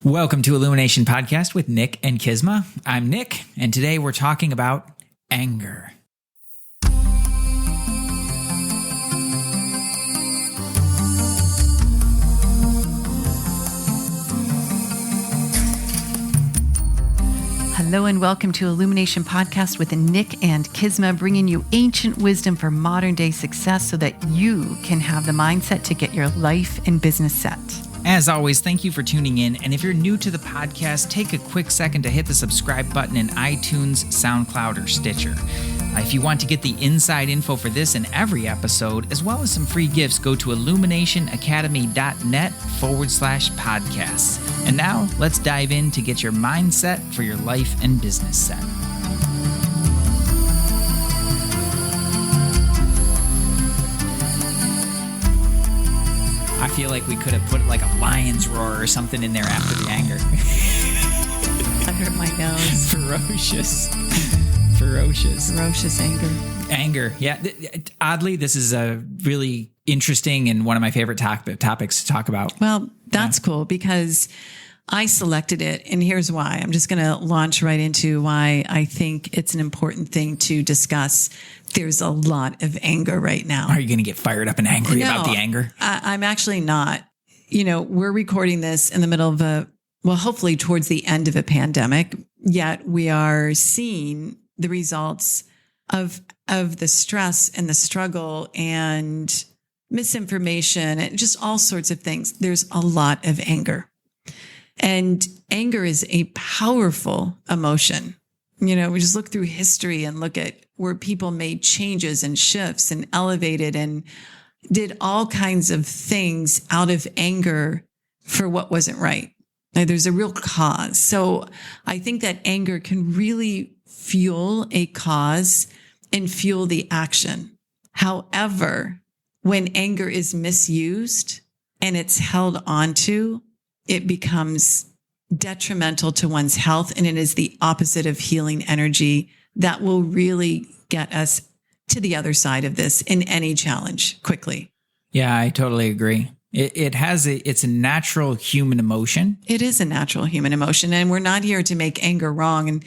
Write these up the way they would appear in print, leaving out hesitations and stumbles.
Welcome to Illumination Podcast with Nick and KISMA. I'm Nick, and today we're talking about anger. Hello and welcome to Illumination Podcast with Nick and KISMA, bringing you ancient wisdom for modern day success so that you can have the mindset to get your life and business set. As always, thank you for tuning in. And if you're new to the podcast, take a quick second to hit the subscribe button in iTunes, SoundCloud, or Stitcher. If you want to get the inside info for this and every episode, as well as some free gifts, go to illuminationacademy.net/podcasts. And now let's dive in to get your mindset for your life and business set. I feel like we could have put like a lion's roar or something in there after the anger. I hurt my nose. Ferocious. Ferocious anger. Anger, yeah. Oddly, this is a really interesting and one of my favorite topics to talk about. Well, that's cool because I selected it, and here's why. I'm just going to launch right into why I think it's an important thing to discuss. There's a lot of anger right now. Are you going to get fired up and angry about the anger? I'm actually not. You know, we're recording this in the middle of hopefully towards the end of a pandemic, yet we are seeing the results of the stress and the struggle and misinformation and just all sorts of things. There's a lot of anger. And anger is a powerful emotion. You know, we just look through history and look at where people made changes and shifts and elevated and did all kinds of things out of anger for what wasn't right. Now, there's a real cause. So I think that anger can really fuel a cause and fuel the action. However, when anger is misused and it's held onto, it becomes detrimental to one's health, and it is the opposite of healing energy that will really get us to the other side of this in any challenge quickly. Yeah, I totally agree. It's a natural human emotion. It is a natural human emotion, and we're not here to make anger wrong. And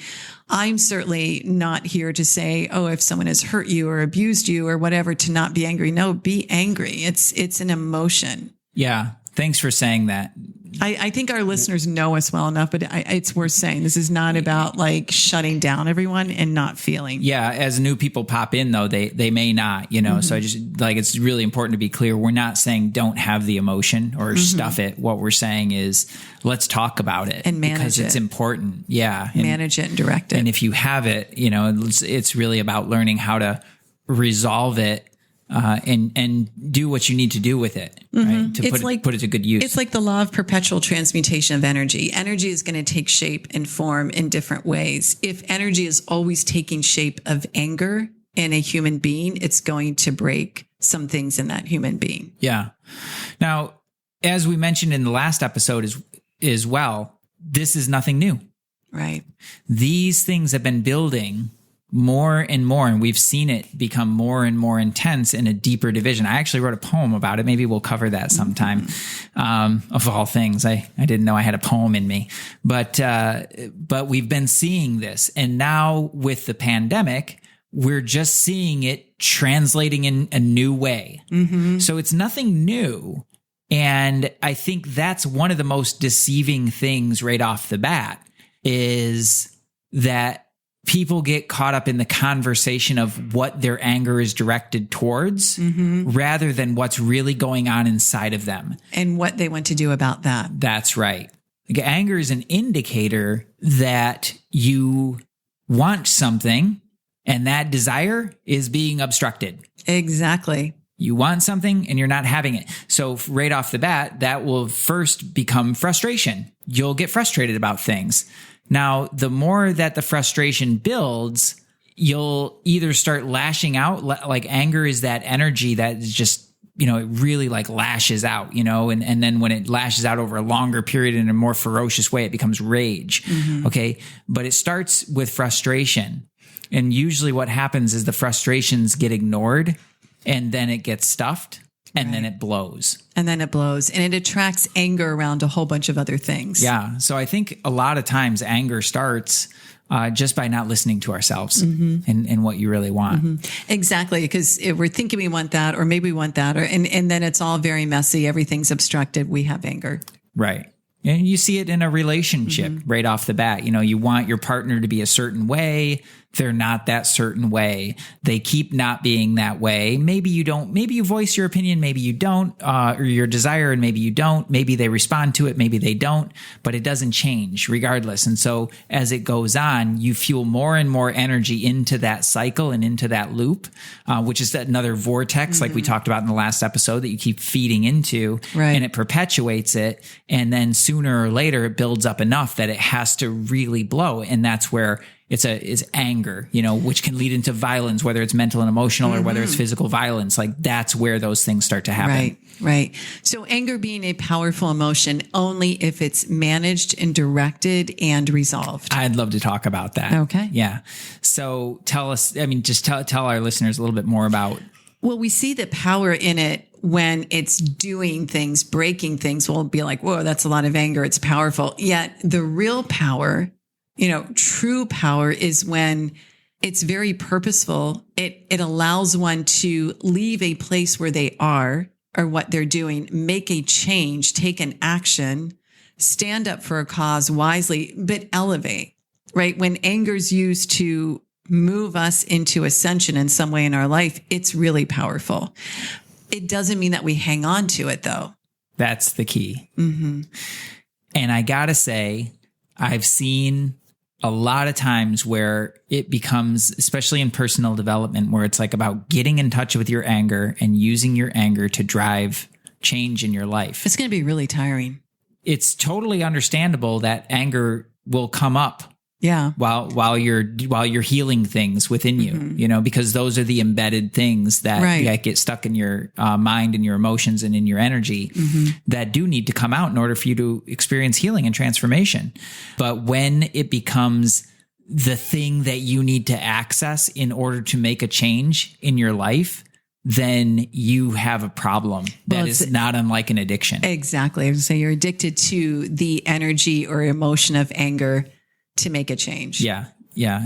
I'm certainly not here to say, oh, if someone has hurt you or abused you or whatever, to not be angry. No, be angry. It's an emotion. Yeah. Thanks for saying that. I think our listeners know us well enough, but it's worth saying this is not about like shutting down everyone and not feeling. Yeah. As new people pop in though, they may not, you know, So I just like, it's really important to be clear. We're not saying don't have the emotion or stuff it. What we're saying is let's talk about it and manage it. Because it's important. Yeah. Manage it and direct it. And if you have it, you know, it's really about learning how to resolve it. And do what you need to do with it, right? To put it to good use. It's like the law of perpetual transmutation of energy. Energy is going to take shape and form in different ways. If energy is always taking shape of anger in a human being, it's going to break some things in that human being. Yeah. Now, as we mentioned in the last episode as well, this is nothing new. Right. These things have been building more and more, and we've seen it become more and more intense in a deeper division. I actually wrote a poem about it. Maybe we'll cover that sometime. Of all things, I didn't know I had a poem in me, but we've been seeing this, and now with the pandemic, we're just seeing it translating in a new way. So it's nothing new. And I think that's one of the most deceiving things right off the bat is that people get caught up in the conversation of what their anger is directed towards rather than what's really going on inside of them. And what they want to do about that. That's right. Like, anger is an indicator that you want something and that desire is being obstructed. Exactly. You want something and you're not having it. So right off the bat, that will first become frustration. You'll get frustrated about things. Now, the more that the frustration builds, you'll either start lashing out, like anger is that energy that is just, you know, it really like lashes out, you know, and then when it lashes out over a longer period in a more ferocious way, it becomes rage. Okay. But it starts with frustration. And usually what happens is the frustrations get ignored and then it gets stuffed. and then it blows. And then it blows, and it attracts anger around a whole bunch of other things. Yeah. So I think a lot of times anger starts just by not listening to ourselves and what you really want. Exactly. Because if we're thinking we want that, or maybe we want that, and then it's all very messy. Everything's obstructed. We have anger. Right. And you see it in a relationship right off the bat. You know, you want your partner to be a certain way. They're not that certain way. They keep not being that way. Maybe you don't, maybe you voice your opinion, maybe you don't, or your desire, and maybe you don't. Maybe they respond to it, maybe they don't, but it doesn't change regardless. And so as it goes on, you fuel more and more energy into that cycle and into that loop, which is another vortex, like we talked about in the last episode, that you keep feeding into, and it perpetuates it. And then sooner or later, it builds up enough that it has to really blow. And that's where it's anger, you know, which can lead into violence, whether it's mental and emotional or whether it's physical violence. Like that's where those things start to happen. Right. So anger being a powerful emotion only if it's managed and directed and resolved. I'd love to talk about that. Okay. Yeah. So tell us, I mean, just tell our listeners a little bit more about. Well, we see the power in it when it's doing things, breaking things. We'll be like, whoa, that's a lot of anger. It's powerful. Yet the real power, you know, true power is when it's very purposeful. It allows one to leave a place where they are or what they're doing, make a change, take an action, stand up for a cause wisely, but elevate, right? When anger is used to move us into ascension in some way in our life, it's really powerful. It doesn't mean that we hang on to it, though. That's the key. And I gotta say, I've seen a lot of times where it becomes, especially in personal development, where it's like about getting in touch with your anger and using your anger to drive change in your life. It's going to be really tiring. It's totally understandable that anger will come up. Yeah. While you're healing things within you, you know, because those are the embedded things that get stuck in your mind and your emotions and in your energy that do need to come out in order for you to experience healing and transformation. But when it becomes the thing that you need to access in order to make a change in your life, then you have a problem that is not unlike an addiction. Exactly. So you're addicted to the energy or emotion of anger to make a change. Yeah.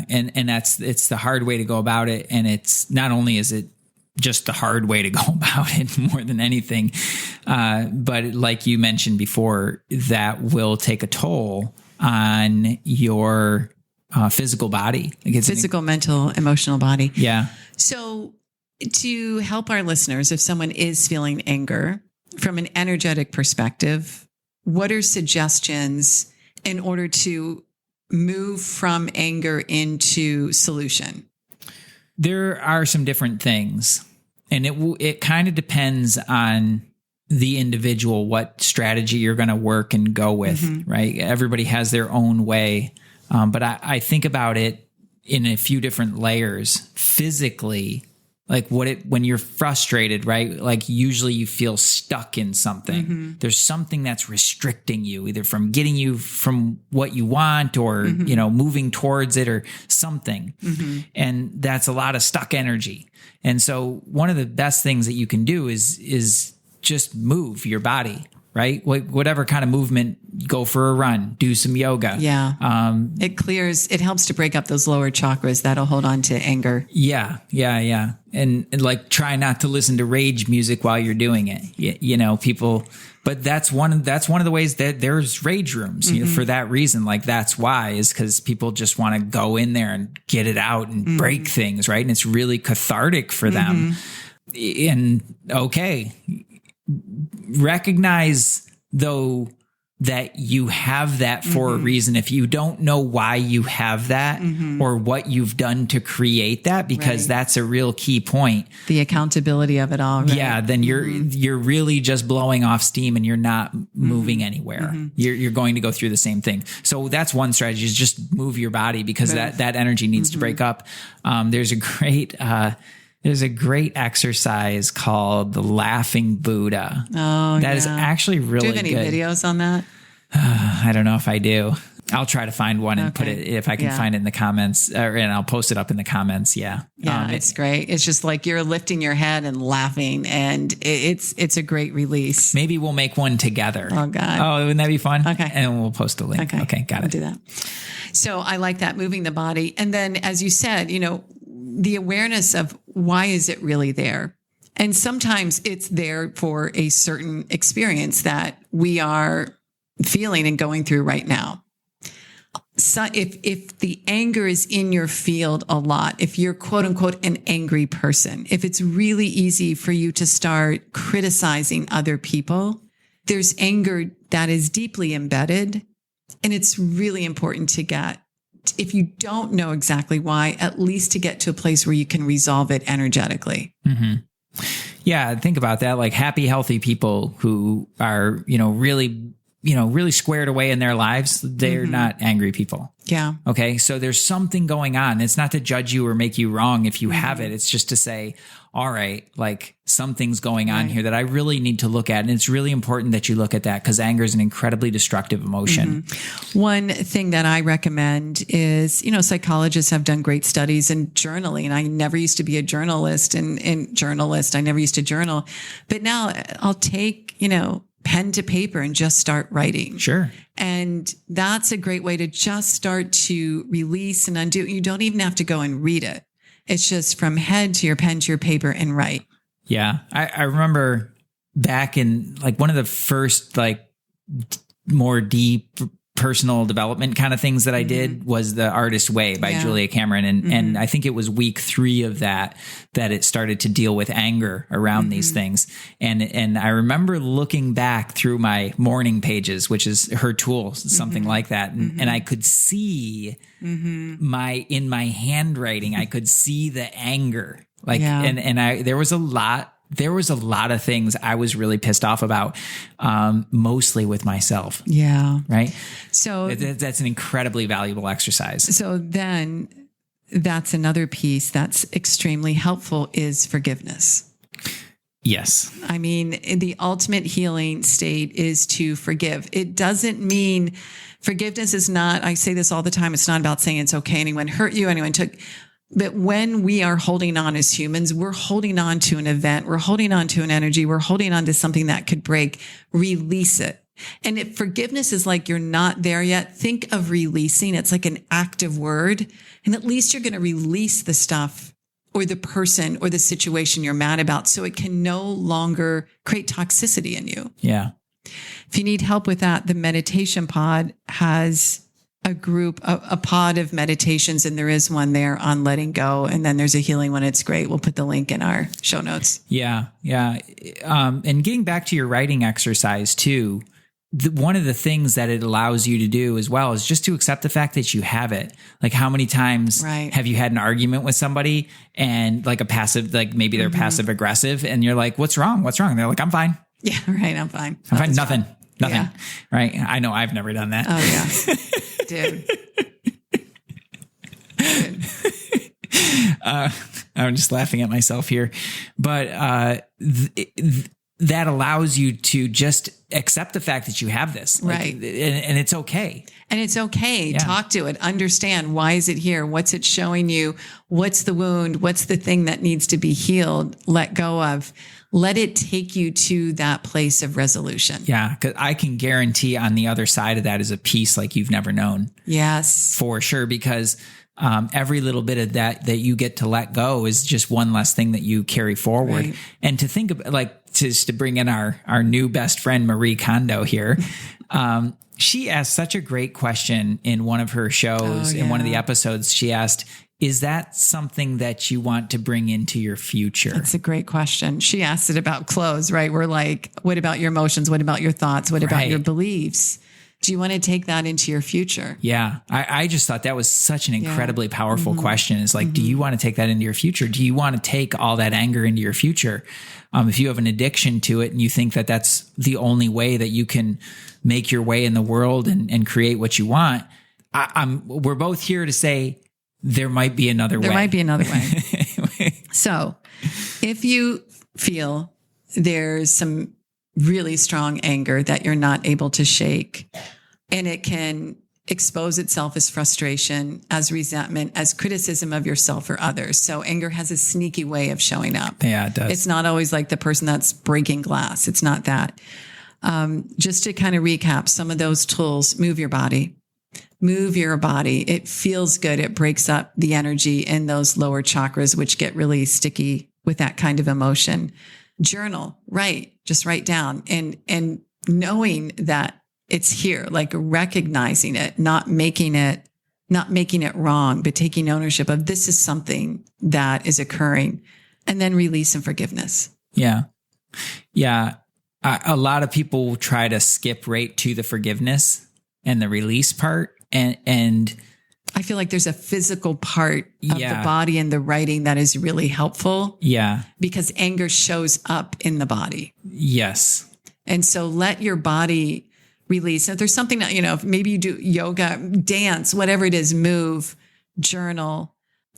And it's the hard way to go about it. And it's not only is it just the hard way to go about it more than anything, but like you mentioned before, that will take a toll on your physical body. Physical, mental, emotional body. Yeah. So to help our listeners, if someone is feeling anger from an energetic perspective, what are suggestions in order to move from anger into solution? There are some different things, and it kind of depends on the individual, what strategy you're going to work and go with, right? Everybody has their own way. But I think about it in a few different layers. Physically, like when you're frustrated, right? Like usually you feel stuck in something. There's something that's restricting you, either from getting you from what you want or, you know, moving towards it or something. And that's a lot of stuck energy. And so one of the best things that you can do is just move your body, right? Whatever kind of movement, go for a run, do some yoga. Yeah. It helps to break up those lower chakras that'll hold on to anger. Yeah. And like try not to listen to rage music while you're doing it. You know, people, but that's one of the ways that there's rage rooms, you know, for that reason. Like that's why, is because people just want to go in there and get it out and break things, right? And it's really cathartic for them. And okay, recognize though that you have that for a reason. If you don't know why you have that or what you've done to create that, because that's a real key point. The accountability of it all. Right? Yeah. Then you're really just blowing off steam and you're not moving anywhere. You're going to go through the same thing. So that's one strategy, is just move your body, because that energy needs to break up. There's a great exercise called the Laughing Buddha. Oh, that is actually really good. Do you have any videos on that? I don't know if I do. I'll try to find one and put it, if I can find it in the comments, and I'll post it up in the comments. Yeah. Yeah. It's great. It's just like you're lifting your head and laughing, and it's a great release. Maybe we'll make one together. Oh God. Oh, wouldn't that be fun? Okay. And we'll post a link. Okay. Got it. We'll do that. So I like that, moving the body. And then, as you said, the awareness of why is it really there? And sometimes it's there for a certain experience that we are feeling and going through right now. So if the anger is in your field a lot, if you're quote unquote an angry person, if it's really easy for you to start criticizing other people, there's anger that is deeply embedded. And it's really important to get, if you don't know exactly why, at least to get to a place where you can resolve it energetically. Mm-hmm. Yeah. Think about that. Like happy, healthy people who are, really squared away in their lives. They're not angry people. Yeah. Okay. So there's something going on. It's not to judge you or make you wrong if you have it. It's just to say, all right, like something's going on here that I really need to look at. And it's really important that you look at that, because anger is an incredibly destructive emotion. One thing that I recommend is, psychologists have done great studies in journaling. I never used to be a journalist and journalist. I never used to journal, but now I'll take, pen to paper and just start writing. Sure. And that's a great way to just start to release and undo. You don't even have to go and read it. It's just from head to your pen to your paper and write. Yeah. I remember back in like one of the first like more deep personal development kind of things that I did was The Artist's Way by Julia Cameron. And I think it was week 3 of that it started to deal with anger around these things. And I remember looking back through my morning pages, which is her tool, something like that. And I could see in my handwriting, I could see the anger. Like, there was a lot of things I was really pissed off about, mostly with myself. Yeah. Right. So that's an incredibly valuable exercise. So then that's another piece that's extremely helpful is forgiveness. Yes. I mean, the ultimate healing state is to forgive. It doesn't mean forgiveness is not, I say this all the time, it's not about saying it's okay. Anyone hurt you, anyone took. But when we are holding on as humans, we're holding on to an event, we're holding on to an energy, we're holding on to something that could break, release it. And if forgiveness is like you're not there yet, think of releasing. It's like an active word. And at least you're going to release the stuff or the person or the situation you're mad about, so it can no longer create toxicity in you. Yeah. If you need help with that, the meditation pod has a group, a pod of meditations, and there is one there on letting go. And then there's a healing one. It's great. We'll put the link in our show notes. Yeah. Yeah. And getting back to your writing exercise too, one of the things that it allows you to do as well is just to accept the fact that you have it. Like, how many times have you had an argument with somebody and like a passive, like maybe they're passive aggressive, and you're like, what's wrong? What's wrong? They're like, I'm fine. Yeah. Right. I'm fine. I'm fine. Nothing. Wrong. Nothing. Yeah. Right. I know I've never done that. Oh yeah. Dude. I'm just laughing at myself here, but that allows you to just accept the fact that you have this, right? And it's okay. And it's okay. Yeah. Talk to it. Understand, why is it here? What's it showing you? What's the wound? What's the thing that needs to be healed? Let go of. Let it take you to that place of resolution. Yeah, because I can guarantee on the other side of that is a peace like you've never known. Yes, for sure. Because every little bit of that you get to let go is just one less thing that you carry forward. Right. And to think of, like, to bring in our new best friend Marie Kondo here. She asked such a great question in one of her shows. In one of the episodes, she asked, is that something that you want to bring into your future? That's a great question. She asked it about clothes, right? We're like, what about your emotions? What about your thoughts? What about your beliefs? Do you want to take that into your future? Yeah. I just thought that was such an incredibly powerful question. It's like, do you want to take that into your future? Do you want to take all that anger into your future? If you have an addiction to it and you think that that's the only way that you can make your way in the world and create what you want, we're both here to say there might be another way. There might be another way. So if you feel there's some really strong anger that you're not able to shake, and it can expose itself as frustration, as resentment, as criticism of yourself or others. So anger has a sneaky way of showing up. Yeah, it does. It's not always like the person that's breaking glass. It's not that. Just to kind of recap some of those tools, move your body. Move your body. It feels good. It breaks up the energy in those lower chakras, which get really sticky with that kind of emotion. Journal, just write down and knowing that it's here, like recognizing it, not making it wrong, but taking ownership of this is something that is occurring, and then release and forgiveness. Yeah. Yeah. A lot of people try to skip right to the forgiveness and the release part. And I feel like there's a physical part of the body and the writing that is really helpful. Yeah. Because anger shows up in the body. Yes. And so let your body release. If there's something that, if maybe you do yoga, dance, whatever it is, move, journal,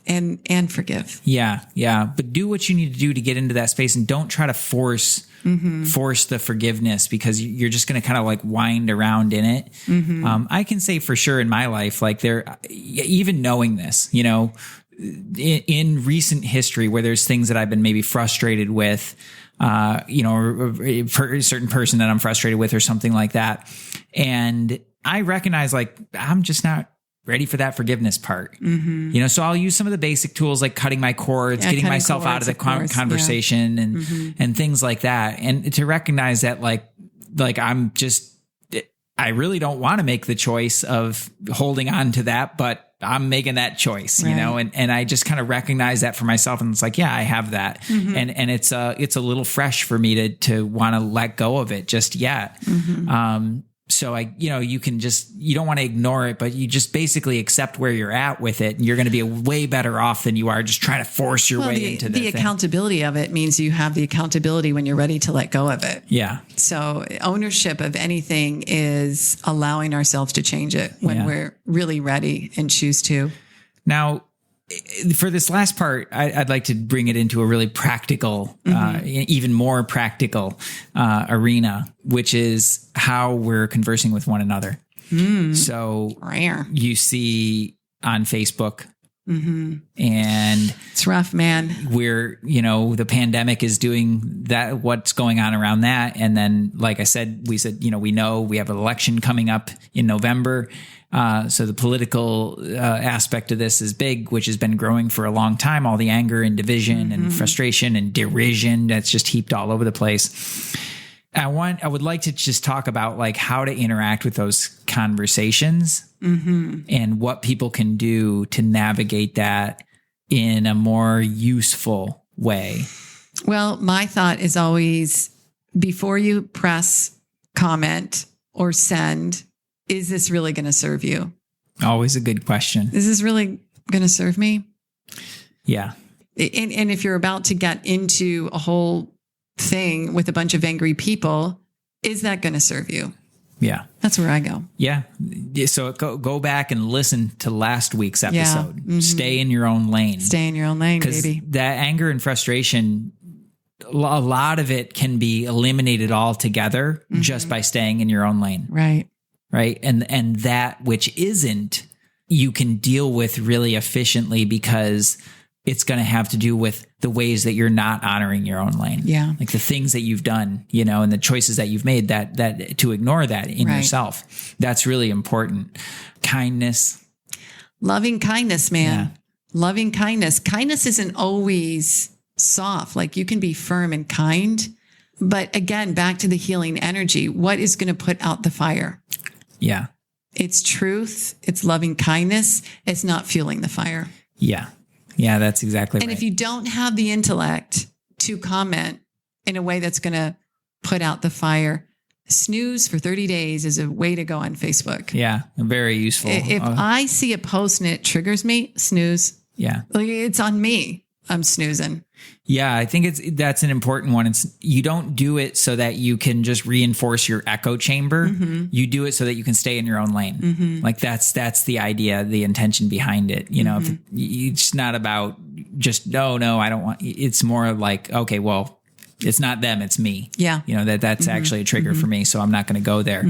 and forgive. Yeah. Yeah. But do what you need to do to get into that space, and don't try to force the forgiveness, because you're just going to kind of like wind around in it. I can say for sure in my life, like even knowing this, in recent history where there's things that I've been maybe frustrated with, or for a certain person that I'm frustrated with or something like that. And I recognize like, I'm just not ready for that forgiveness part. So I'll use some of the basic tools like cutting my cords, getting myself out of the conversation and things like that. And to recognize that like I really don't want to make the choice of holding on to that, but I'm making that choice, and I just kind of recognize that for myself. And it's like, yeah, I have that. And it's a little fresh for me to want to let go of it just yet. So you don't want to ignore it, but you just basically accept where you're at with it. And you're going to be way better off than you are just trying to force your way into the accountability of it means you have the accountability when you're ready to let go of it. Yeah. So ownership of anything is allowing ourselves to change it when we're really ready and choose to. Now, for this last part, I'd like to bring it into a really practical, even more practical arena, which is how we're conversing with one another. So you see on Facebook, and it's rough, man. We're, the pandemic is doing that, what's going on around that. And then, like I said, we know we have an election coming up in November. So the political aspect of this is big, which has been growing for a long time. All the anger and division and frustration and derision that's just heaped all over the place. I would like to just talk about like how to interact with those conversations and what people can do to navigate that in a more useful way. Well, my thought is always, before you press comment or send, is this really going to serve you? Always a good question. Is this really going to serve me? Yeah. And if you're about to get into a whole thing with a bunch of angry people, is that going to serve you? Yeah. That's where I go. Yeah. So go back and listen to last week's episode. Stay in your own lane. Stay in your own lane, baby. That anger and frustration, a lot of it can be eliminated altogether just by staying in your own lane. Right. Right. And that which isn't, you can deal with really efficiently, because it's going to have to do with the ways that you're not honoring your own lane. Yeah. Like the things that you've done, and the choices that you've made, that to ignore that in yourself. That's really important. Kindness. Loving kindness, man. Yeah. Loving kindness. Kindness isn't always soft. Like you can be firm and kind, but again, back to the healing energy. What is going to put out the fire? Yeah. It's truth. It's loving kindness. It's not fueling the fire. Yeah. Yeah, that's exactly right. And if you don't have the intellect to comment in a way that's going to put out the fire, snooze for 30 days is a way to go on Facebook. Yeah, very useful. If I see a post and it triggers me, snooze. Yeah. Like it's on me. I'm snoozing. Yeah, I think that's an important one. You don't do it so that you can just reinforce your echo chamber. You do it so that you can stay in your own lane. Like that's the idea, the intention behind it. If it's not about just, no, I don't want, it's more like, okay, well, it's not them, it's me. Yeah. That's actually a trigger for me. So I'm not going to go there.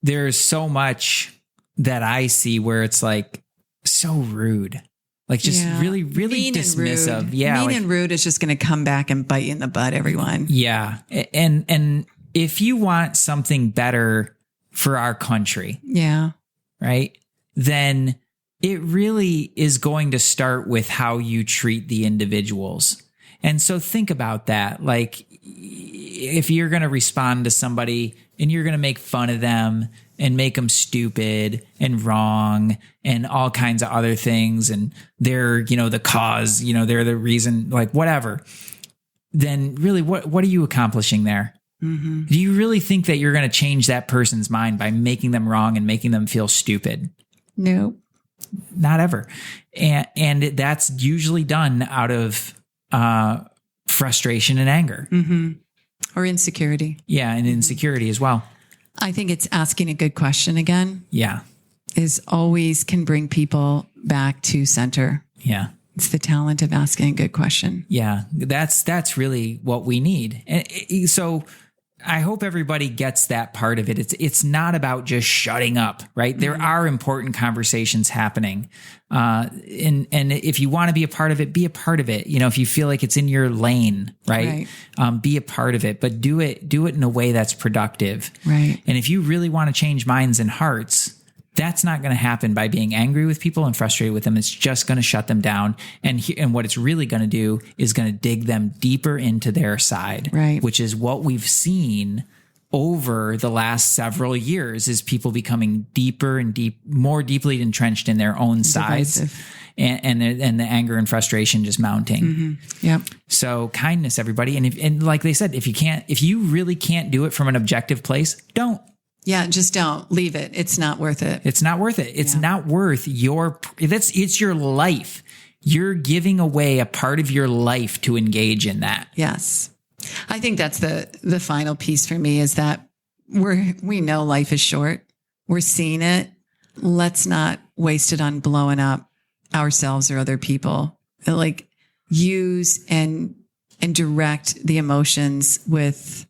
There's so much that I see where it's like so rude, like just really, really mean dismissive. And rude. Yeah. Mean like, and rude is just going to come back and bite you in the butt, everyone. yeah. And if you want something better for our country, Yeah. right, then it really is going to start with how you treat the individuals. And so think about that. Like, if you're going to respond to somebody and you're going to make fun of them and make them stupid and wrong and all kinds of other things, and they're, the cause, they're the reason, like whatever, then really what are you accomplishing there? Mm-hmm. Do you really think that you're going to change that person's mind by making them wrong and making them feel stupid? No. Not ever. And that's usually done out of frustration and anger. Mm-hmm. Or insecurity. Yeah, and insecurity as well. I think it's asking a good question again. Yeah. Is always can bring people back to center. Yeah. It's the talent of asking a good question. Yeah. That's really what we need. And so I hope everybody gets that part of it. It's not about just shutting up, right? Mm-hmm. There are important conversations happening. And if you want to be a part of it, be a part of it. If you feel like it's in your lane, right? Be a part of it, but do it in a way that's productive. Right. And if you really want to change minds and hearts, that's not going to happen by being angry with people and frustrated with them. It's just going to shut them down. And what it's really going to do is going to dig them deeper into their side, right? Which is what we've seen over the last several years, is people becoming deeper and more deeply entrenched in their own sides, and the anger and frustration just mounting. Mm-hmm. Yep. So kindness, everybody. And like they said, if you really can't do it from an objective place, don't. Yeah, just don't. Leave it. It's not worth it. It's not worth it. It's not worth it's your life. You're giving away a part of your life to engage in that. Yes. I think that's the final piece for me, is that we know life is short. We're seeing it. Let's not waste it on blowing up ourselves or other people. Like, use and direct the emotions with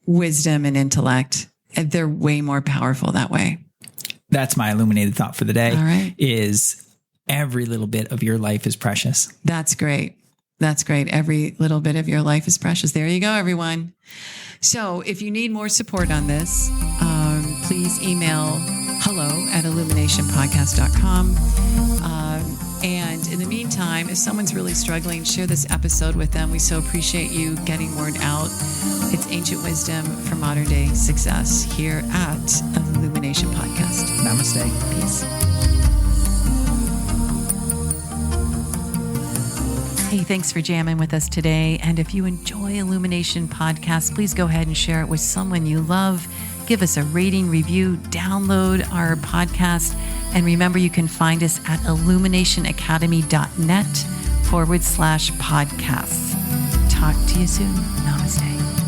wisdom and intellect. They're way more powerful that way. That's my illuminated thought for the day. All right. Is every little bit of your life is precious. That's great. That's great. Every little bit of your life is precious. There you go, everyone. So if you need more support on this, please email hello@illuminationpodcast.com. And in the meantime, if someone's really struggling, share this episode with them. We so appreciate you getting word out. It's ancient wisdom for modern day success here at Illumination Podcast. Namaste. Peace. Hey, thanks for jamming with us today. And if you enjoy Illumination Podcast, please go ahead and share it with someone you love. Give us a rating, review, download our podcast. And remember, you can find us at illuminationacademy.net/podcasts. Talk to you soon. Namaste.